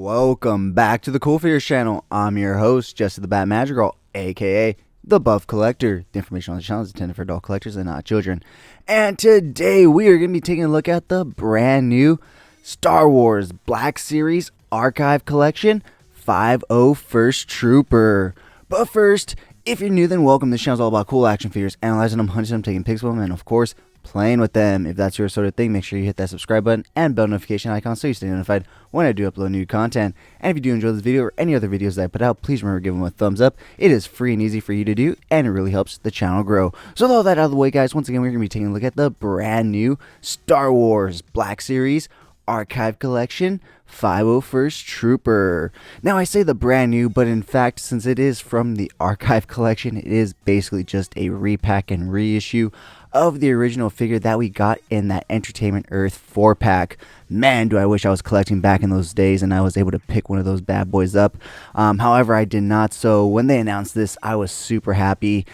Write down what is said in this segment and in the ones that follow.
Welcome back to the CoolFigurez channel. I'm your host, Jesse the Bat Madrigal, aka the Buff Collector. The information on the channel is intended for adult collectors and not children. And today we are going to be taking a look at the brand new Star Wars Black Series Archive Collection 501st Trooper. But first, if you're new, then welcome. This channel is all about cool action figures, analyzing them, hunting them, taking pics of them, and of course, playing with them. If that's your sort of thing, make sure you hit that subscribe button and bell notification icon so you stay notified when I do upload new content. And if you do enjoy this video or any other videos that I put out, please remember to give them a thumbs up. It is free and easy for you to do, and it really helps the channel grow. So with all that out of the way, guys, once again, we're going to be taking a look at the brand new Star Wars Black Series Archive Collection 501st Trooper. Now I say the brand new, but in fact, since it is from the Archive Collection, it is basically just a repack and reissue of the original figure that we got in that Entertainment Earth 4-pack. Man, do I wish I was collecting back in those days and I was able to pick one of those bad boys up. However, I did not, so when they announced this, I was super happy.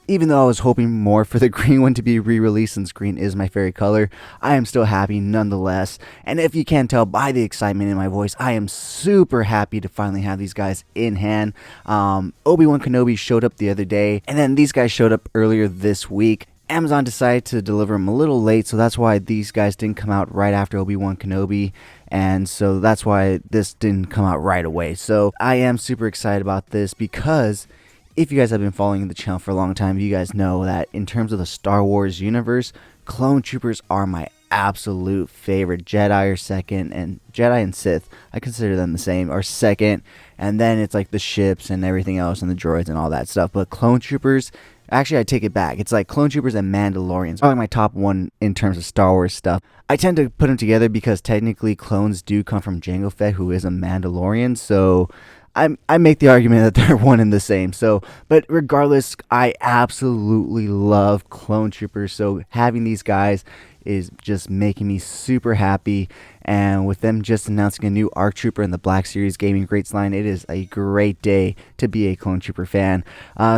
Even though I was hoping more for the green one to be re-released, since green is my favorite color, I am still happy nonetheless. And if you can't tell by the excitement in my voice, I am super happy to finally have these guys in hand. Obi-Wan Kenobi showed up the other day, and then these guys showed up earlier this week. Amazon decided to deliver them a little late, so that's why these guys didn't come out right after Obi-Wan Kenobi, and so that's why this didn't come out right away. So I am super excited about this because if you guys have been following the channel for a long time, you guys know that in terms of the Star Wars universe, clone troopers are my absolute favorite. Jedi are second, and Jedi and Sith, I consider them the same, are second, and then it's like the ships and everything else and the droids and all that stuff. But clone troopers, actually, I take it back. It's like Clone Troopers and Mandalorians. Probably my top one in terms of Star Wars stuff. I tend to put them together because technically clones do come from Jango Fett, who is a Mandalorian. So I make the argument that they're one and the same. So, but regardless, I absolutely love Clone Troopers. So having these guys is just making me super happy. And with them just announcing a new ARC Trooper in the Black Series Gaming Greats line, it is a great day to be a Clone Trooper fan.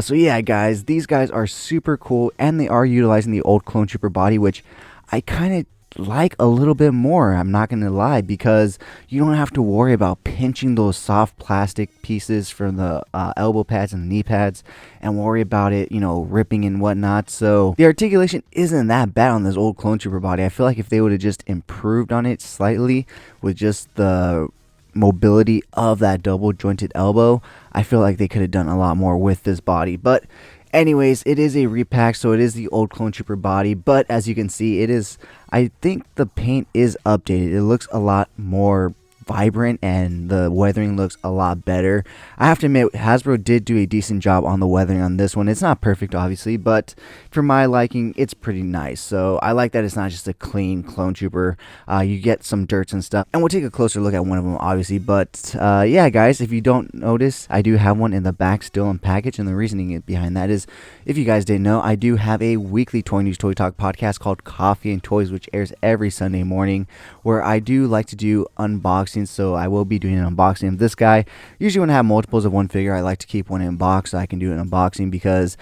So yeah, guys, these guys are super cool, and they are utilizing the old Clone Trooper body, which I kind of like a little bit more, I'm not gonna lie, because you don't have to worry about pinching those soft plastic pieces from the elbow pads and the knee pads and worry about it, you know, ripping and whatnot. So the articulation isn't that bad on this old Clone Trooper body. I feel like if they would have just improved on it slightly with just the mobility of that double jointed elbow, I feel like they could have done a lot more with this body. But anyways, it is a repack, so it is the old Clone Trooper body, but as you can see, it is, I think the paint is updated. It looks a lot more vibrant and the weathering looks a lot better. I have to admit, Hasbro did do a decent job on the weathering on this one. It's not perfect, obviously, but for my liking, it's pretty nice. So I like that it's not just a clean Clone Trooper. You get some dirts and stuff, and we'll take a closer look at one of them, obviously. But yeah, guys, if you don't notice, I do have one in the back still in package, and the reasoning behind that is, if you guys didn't know, I do have a weekly Toy News Toy Talk podcast called Coffee and Toys, which airs every Sunday morning, where I do like to do unboxings. So I will be doing an unboxing of this guy. Usually when I have multiples of one figure, I like to keep one in box so I can do an unboxing, because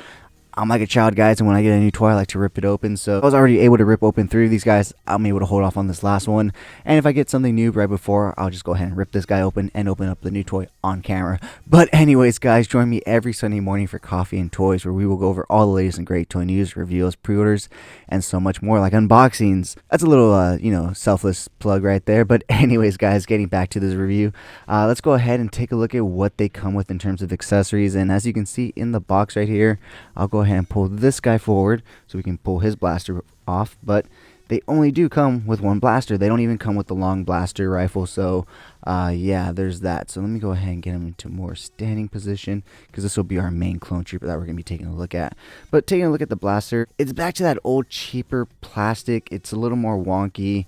I'm like a child, guys, and when I get a new toy, I like to rip it open. So I was already able to rip open 3 of these guys. I'm able to hold off on this last one, and if I get something new right before, I'll just go ahead and rip this guy open and open up the new toy on camera. But anyways, guys, join me every Sunday morning for Coffee and Toys, where we will go over all the latest and great toy news, reviews, pre-orders, and so much more, like unboxings. That's a little you know, selfless plug right there. But anyways, guys, getting back to this review, let's go ahead and take a look at what they come with in terms of accessories. And as you can see in the box right here, I'll go ahead and pull this guy forward so we can pull his blaster off. But they only do come with one blaster. They don't even come with the long blaster rifle. So yeah, there's that. So let me go ahead and get him into more standing position, because this will be our main Clone Trooper that we're going to be taking a look at. But taking a look at the blaster, it's back to that old cheaper plastic. It's a little more wonky.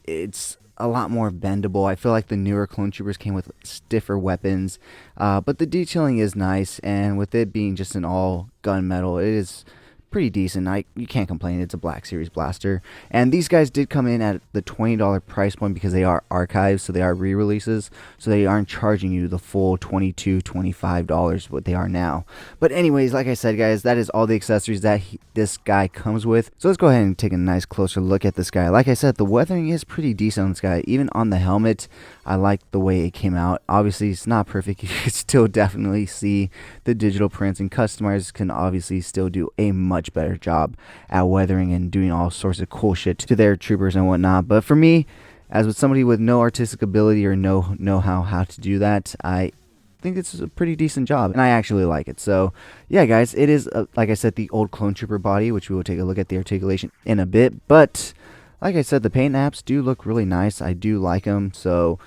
It's a lot more bendable. I feel like the newer Clone Troopers came with stiffer weapons, but the detailing is nice, and with it being just an all gunmetal, it is pretty decent. You can't complain. It's a Black Series blaster. And these guys did come in at the $20 price point because they are archives, so they are re-releases. So they aren't charging you the full $22, $25 what they are now. But anyways, like I said, guys, that is all the accessories that this guy comes with. So let's go ahead and take a nice closer look at this guy. Like I said, the weathering is pretty decent on this guy. Even on the helmet, I like the way it came out. Obviously, it's not perfect. You can still definitely see the digital prints, and customizers can obviously still do a much better job at weathering and doing all sorts of cool shit to their troopers and whatnot. But for me, as with somebody with no artistic ability or no know-how how to do that, I think it's a pretty decent job, and I actually like it. So yeah, guys, it is like I said, the old clone trooper body, which we will take a look at the articulation in a bit. But like I said, the paint apps do look really nice. I do like them. So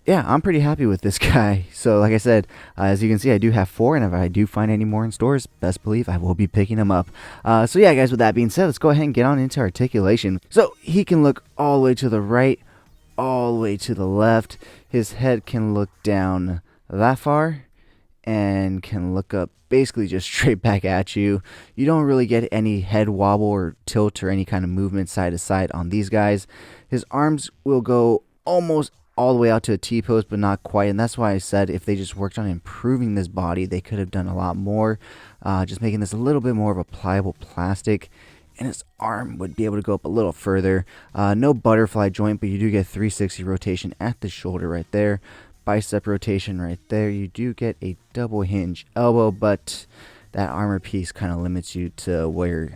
yeah, I'm pretty happy with this guy. So like I said, as you can see, I do have 4, and if I do find any more in stores, best believe I will be picking them up. So yeah, guys, with that being said, let's go ahead and get on into articulation. So he can look all the way to the right, all the way to the left. His head can look down that far and can look up basically just straight back at you. You don't really get any head wobble or tilt or any kind of movement side to side on these guys. His arms will go almost all the way out to a T-pose, but not quite, and that's why I said if they just worked on improving this body, they could have done a lot more, just making this a little bit more of a pliable plastic, and his arm would be able to go up a little further. No butterfly joint, but you do get 360 rotation at the shoulder right there, bicep rotation right there. You do get a double hinge elbow, but that armor piece kind of limits you to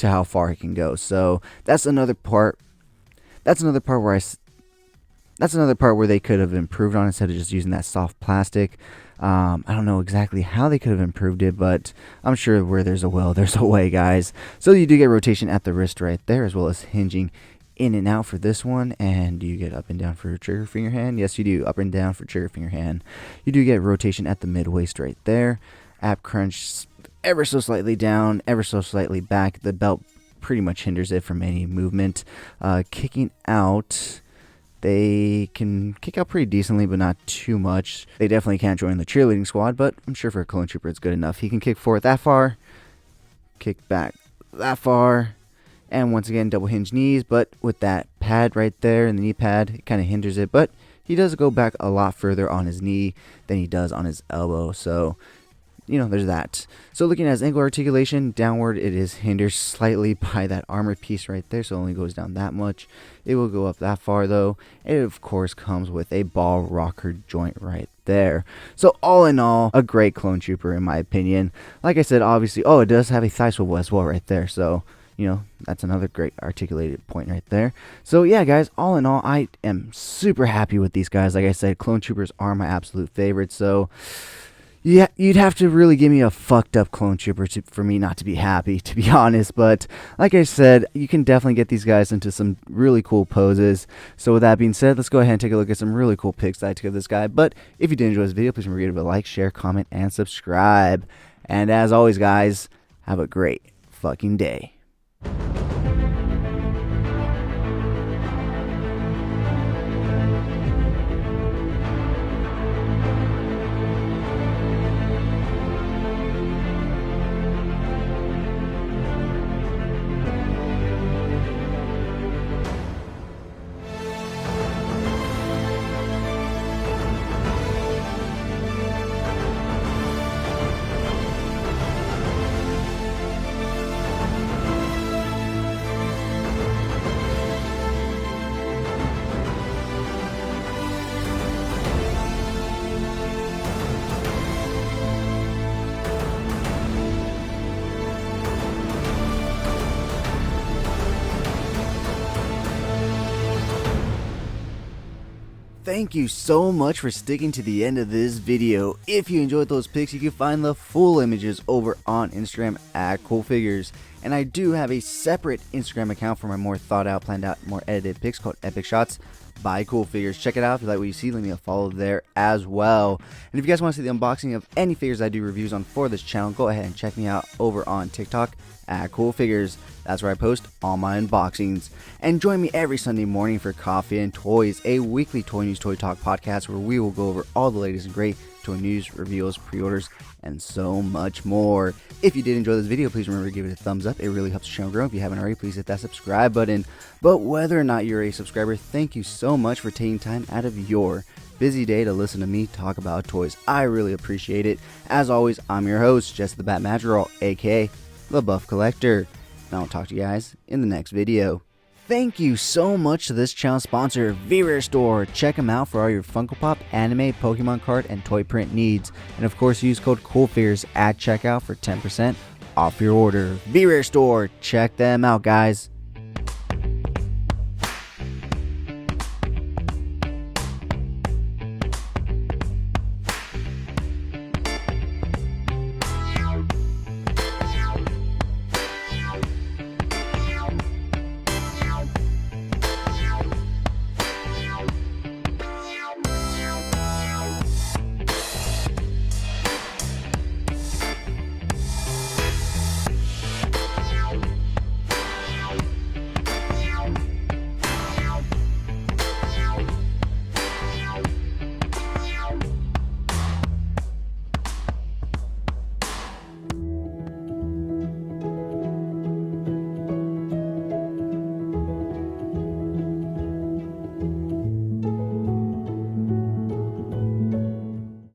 how far it can go. So that's another part. That's another part where they could have improved on instead of just using that soft plastic. I don't know exactly how they could have improved it, but I'm sure where there's a will, there's a way, guys. So you do get rotation at the wrist right there, as well as hinging in and out for this one. And do you get up and down for trigger finger hand? Yes, you do. Up and down for trigger finger hand. You do get rotation at the mid waist right there. Ab crunch ever so slightly down, ever so slightly back. The belt pretty much hinders it from any movement. Kicking out, they can kick out pretty decently, but not too much. They definitely can't join the cheerleading squad, but I'm sure for a clone trooper it's good enough. He can kick forward that far, kick back that far, and once again double hinge knees, but with that pad right there and the knee pad, it kind of hinders it, but he does go back a lot further on his knee than he does on his elbow. So there's that. So looking at his ankle articulation, downward it is hindered slightly by that armor piece right there, so it only goes down that much. It will go up that far though. It of course comes with a ball rocker joint right there. So all in all, a great clone trooper in my opinion. Like I said, obviously, it does have a thigh swivel as well right there, so that's another great articulated point right there. So yeah, guys, all in all, I am super happy with these guys. Like I said, clone troopers are my absolute favorite, so yeah, you'd have to really give me a fucked up clone trooper for me not to be happy, to be honest. But like I said, you can definitely get these guys into some really cool poses. So with that being said, let's go ahead and take a look at some really cool pics that I took of this guy. But if you did enjoy this video, please remember to give it a like, share, comment, and subscribe. And as always, guys, have a great fucking day. Thank you so much for sticking to the end of this video. If you enjoyed those pics, you can find the full images over on Instagram at CoolFigurez. And I do have a separate Instagram account for my more thought out, planned out, more edited pics called Epic Shots by CoolFigurez. Check it out. If you like what you see, leave me a follow there as well. And if you guys want to see the unboxing of any figures I do reviews on for this channel, go ahead and check me out over on TikTok at CoolFigurez. That's where I post all my unboxings. And join me every Sunday morning for Coffee and Toys, a weekly toy news, toy talk podcast where we will go over all the latest and great toy news, reveals, pre-orders, and so much more. If you did enjoy this video, please remember to give it a thumbs up. It really helps the channel grow. If you haven't already, please hit that subscribe button. But whether or not you're a subscriber, thank you so much for taking time out of your busy day to listen to me talk about toys. I really appreciate it. As always, I'm your host, Jesse the Bat Madrigal, aka the Buff Collector. And I'll talk to you guys in the next video. Thank you so much to this channel sponsor, CoolFigurez Store. Check them out for all your Funko Pop, anime, Pokemon card, and toy print needs. And of course, use code CoolFigurez at checkout for 10% off your order. CoolFigurez Store. Check them out, guys.